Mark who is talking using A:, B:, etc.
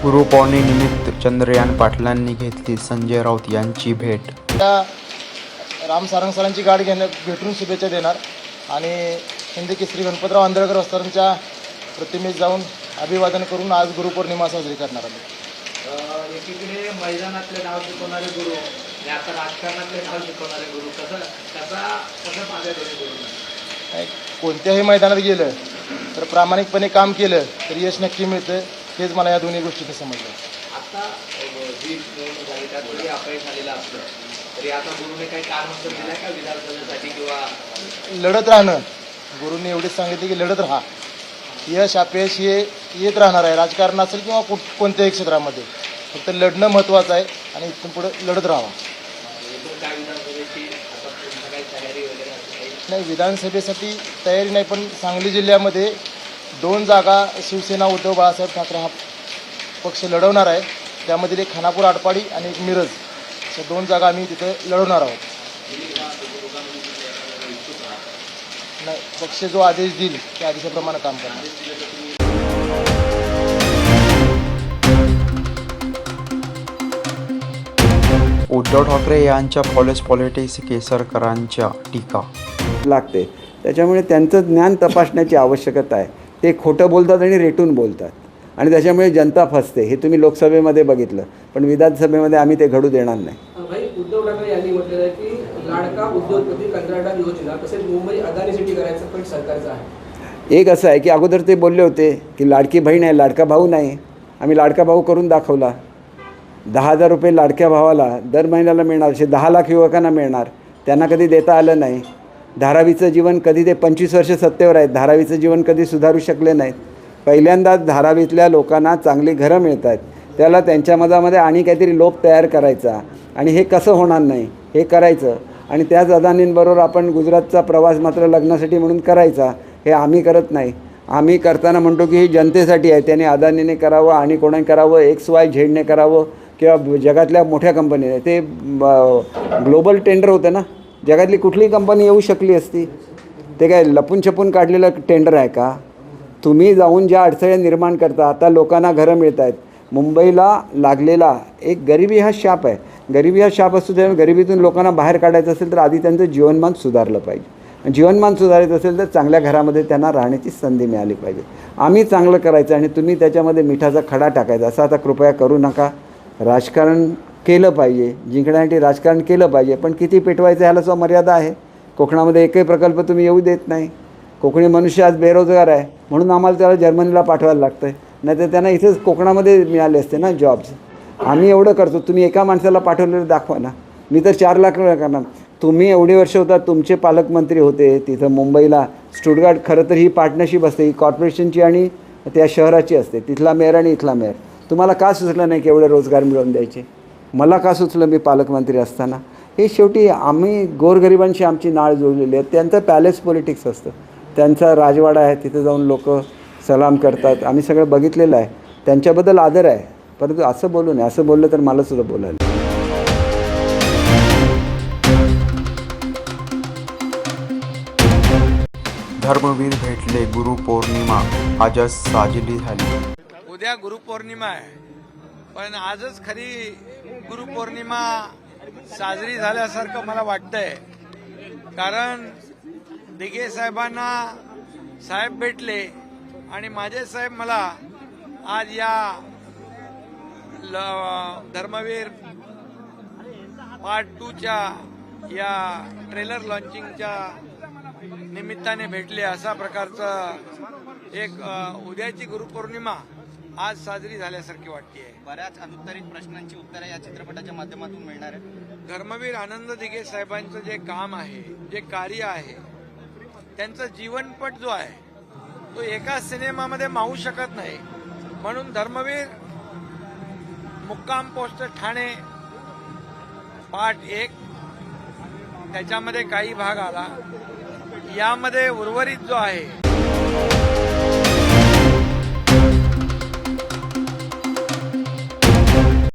A: गुरुपौर्णिमेनिमित्त चंद्रयान पाटलांनी घेतली संजय राऊत यांची भेट.
B: राम सारंग सरांची गाडी भेटून शुभेच्छा देणार आणि हिंद केसरी गणपतराव आंदळकर वस्तारांच्या प्रतिमेस जाऊन अभिवादन करून आज गुरुपौर्णिमा साजरी करणार आहोत.
C: एकीकडे मैदानातले नाव शिकवणारे गुरु आणि आता राजकारणातले नाव शिकवणारे गुरु कसं माझ्या गुरु
B: कोणत्याही मैदानात गेलं तर प्रामाणिकपणे काम केलं तर यश नक्की मिळतं. हेच मला या दोन्ही गोष्टीचं समजलं.
C: आता जी निवडणूक झाली त्यात जरी अपयश झालेलं असलं तरी आता गुरुने काही कारण दिलं आहे का विधानसभेसाठी किंवा
B: लढत राहणं. गुरुंनी एवढीच सांगितले की लढत राहा. यश अपयश हे येत राहणार आहे. राजकारण असेल किंवा कोणत्याही क्षेत्रामध्ये फक्त लढणं महत्त्वाचं आहे आणि इथून पुढे लढत राहावा.
C: काय विधानसभेची आता काही तयारी वगैरे असते
B: नाही, विधानसभेसाठी तयारी नाही, पण सांगली जिल्ह्यामध्ये 2 जागा शिवसेना उद्धव बाळासाहेब ठाकरे हा पक्ष लढवणार आहे. त्यामध्ये एक खानापूर आटपाडी आणि एक मिरज अशा 2 जागा आम्ही तिथे लढवणार आहोत. नाही, पक्ष जो आदेश देईल त्या आदेशाप्रमाणे काम करणार.
A: उद्धव ठाकरे यांच्या कॉलेज पॉलिटिक्स केसरकरांच्या टीका.
D: लागते त्याच्यामुळे त्यांचं ज्ञान तपासण्याची आवश्यकता आहे. ते खोटं बोलतात आणि रेटून बोलतात आणि त्याच्यामुळे जनता फसते. हे तुम्ही लोकसभेमध्ये बघितलं, पण विधानसभेमध्ये आम्ही ते घडू देणार नाही.
E: भाई, उद्धव ठाकरे यांनी म्हटलेलं आहे की लाडका उद्योगपती कंत्राटदार योजना तसेच मुंबई अदानी सिटी करायचं पण सरकारचं आहे.
D: एक असं आहे की अगोदर ते बोलले होते की लाडकी बहीण आहे, लाडका भाऊ नाही. आम्ही लाडका भाऊ करून दाखवला. 10,000 रुपये लाडक्या भावाला दर महिन्याला मिळणार, असे 10 लाख युवकांना मिळणार. त्यांना कधी देता आलं नाही. धारावीचं जीवन कधी, ते 25 वर्ष सत्तेवर आहेत, धारावीचं जीवन कधी सुधारू शकले नाहीत. पहिल्यांदाच धारावीतल्या लोकांना चांगली घरं मिळत आहेत. त्याला त्यांच्या मधामध्ये आणि काहीतरी लोभ तयार करायचा आणि हे कसं होणार नाही हे करायचं. आणि त्याच अदानींबरोबर आपण गुजरातचा प्रवास मात्र लग्नासाठी म्हणून करायचा. हे आम्ही करत नाही. आम्ही करताना म्हणतो की ही जनतेसाठी आहे. त्याने अदानीने करावं आणि कोणाने करावं, XYZने करावं किंवा जगातल्या मोठ्या कंपनीने. ते ग्लोबल टेंडर होतं ना, जगातली कुठलीही कंपनी येऊ शकली असती. ते काय लपून छपून काढलेलं टेंडर आहे का? तुम्ही जाऊन ज्या अडचणी निर्माण करता, आता लोकांना घरं मिळत आहेत. मुंबईला लागलेला एक गरिबी हा शाप आहे. गरिबी हा शाप असतो. त्यामुळे गरिबीतून लोकांना बाहेर काढायचं असेल तर आधी त्यांचं जीवनमान सुधारलं पाहिजे. जीवनमान सुधारायचं असेल तर चांगल्या घरामध्ये त्यांना राहण्याची संधी मिळाली पाहिजे. आम्ही चांगलं करायचं आणि तुम्ही त्याच्यामध्ये मिठाचा खडा टाकायचा असं आता कृपया करू नका. राजकारण केलं पाहिजे, जिंकण्यासाठी राजकारण केलं पाहिजे, पण किती पेटवायचं ह्याला सुद्धा मर्यादा आहे. कोकणामध्ये एकही प्रकल्प तुम्ही येऊ देत नाही. कोकणी मनुष्य आज बेरोजगार आहे म्हणून आम्हाला त्याला जर्मनीला पाठवायला लागतं आहे. नाही तर त्यांना इथेच कोकणामध्ये मिळाले असते ना जॉब्स. आम्ही एवढं करतो, तुम्ही एका माणसाला पाठवलेलं दाखवा ना. मी तर 4 लाख करणार. तुम्ही एवढे वर्ष होता, तुमचे पालकमंत्री होते तिथं मुंबईला. स्टुटगार्ट खरं तर ही पार्टनरशिप असते, ही कॉर्पोरेशनची आणि त्या शहराची असते. तिथला मेयर आणि इथला मेयर. तुम्हाला का सुचलं नाही की एवढे रोजगार मिळवून द्यायचे? मला का सुचलं मी पालकमंत्री असताना? हे शेवटी आम्ही गोरगरिबांशी आमची नाळ जोडलेली आहे. त्यांचं पॅलेस पॉलिटिक्स असतं. त्यांचा राजवाडा आहे, तिथे जाऊन लोक सलाम करतात. आम्ही सगळं बघितलेलं आहे. त्यांच्याबद्दल आदर आहे, परंतु असं बोलू नये. असं बोललं तर मला सुद्धा बोलायला.
A: धर्मवीर भेटले. गुरुपौर्णिमा आजच साजरी झाली.
F: उद्या गुरुपौर्णिमा आहे, पण आजच खरी गुरुपौर्णिमा साजरी झाल्यासारखं मला वाटतंय. कारण दिघे साहेबांना साहेब भेटले आणि माझे साहेब मला आज या धर्मवीर पार्ट 2च्या या ट्रेलर लॉन्चिंगच्या निमित्ताने भेटले. अशा प्रकारचं एक उद्याची गुरुपौर्णिमा आज साजरी झाल्यासारखी वाटते.
C: बऱ्याच अनुत्तरित प्रश्नांची उत्तरे या चित्रपटाच्या माध्यमातून मिळणार आहे.
F: धर्मवीर आनंद दिघे साहेबांचं जे काम आहे, जे कार्य आहे, त्यांचा जीवनपट जो आहे तो एका सिनेमामध्ये मावू शकत नाही. म्हणून धर्मवीर मुक्काम पोस्ट ठाणे पार्ट 1 त्याच्यामध्ये काही भाग आला. यामध्ये उर्वरित जो आहे